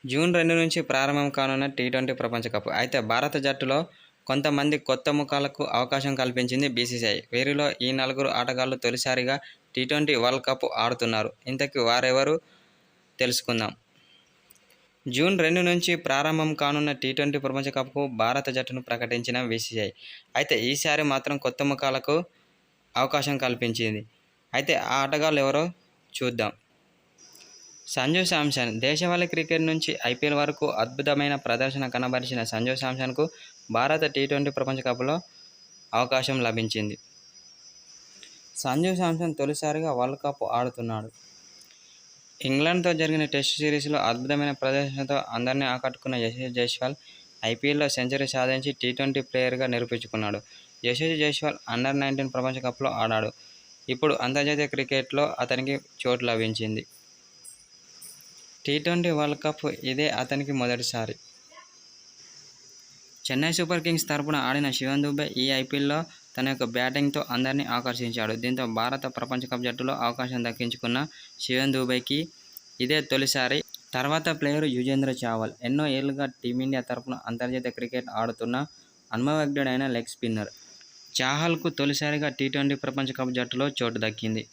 June 2 నుంచి ప్రారంభం కానున్న టీ20 ప్రపంచ కప్. అయితే భారత జట్టులో కొంతమంది కొత్త ముఖాలకు అవకాశం కల్పించింది బీసీసీఐ. వీరిలో ఈ నలుగురు ఆటగాళ్లు తొలిసారిగా టీ20 వరల్డ్ కప్ ఆడుతున్నారు. ఇంతకీ వారెవరు తెలుసుకుందాం. జూన్ 2 నుంచి ప్రారంభం కానున్న టీ20 ప్రపంచ కప్కు భారత జట్టును ప్రకటించిన బీసీసీఐ. అయితే ఈసారి మాత్రం కొత్త ముఖాలకు అవకాశం కల్పించింది. అయితే ఆ ఆటగాళ్లు ఎవరో చూద్దాం. సంజు శాంసన్. దేశవాళీ క్రికెట్ నుంచి ఐపీఎల్ వరకు అద్భుతమైన ప్రదర్శన కనబరిచిన సంజు శాంసన్కు భారత టీ20 ప్రపంచ కప్లో అవకాశం లభించింది. సంజు శాంసన్ తొలిసారిగా వరల్డ్ కప్ ఆడుతున్నాడు. ఇంగ్లాండ్తో జరిగిన టెస్టు సిరీస్లో అద్భుతమైన ప్రదర్శనతో అందరినీ ఆకట్టుకున్న యశస్వి జైస్వాల్ ఐపీఎల్లో సెంచరీ సాధించి టీ20 ప్లేయర్గా నిరూపించుకున్నాడు. యశస్వి జైస్వాల్ అండర్-19 ప్రపంచ కప్లో ఆడాడు. ఇప్పుడు అంతర్జాతీయ క్రికెట్లో అతనికి చోటు లభించింది. టీ20 వరల్డ్ కప్ ఇదే అతనికి మొదటిసారి. చెన్నై సూపర్ కింగ్స్ తరపున ఆడిన శివన్ దుబే ఈ ఐపీఎల్లో తన యొక్క బ్యాటింగ్తో అందరినీ ఆకర్షించాడు. దీంతో భారత ప్రపంచ కప్ జట్టులో అవకాశం దక్కించుకున్న శివన్ దుబేకి ఇదే తొలిసారి. తర్వాత ప్లేయర్ యుజ్వేంద్ర చాహల్. ఎన్నో ఏళ్లుగా టీమిండియా తరపున అంతర్జాతీయ క్రికెట్ ఆడుతున్న అనుభవజ్ఞుడైన లెగ్ స్పిన్నర్. చాహల్కు తొలిసారిగా టీ20 ప్రపంచ కప్ జట్టులో చోటు దక్కింది.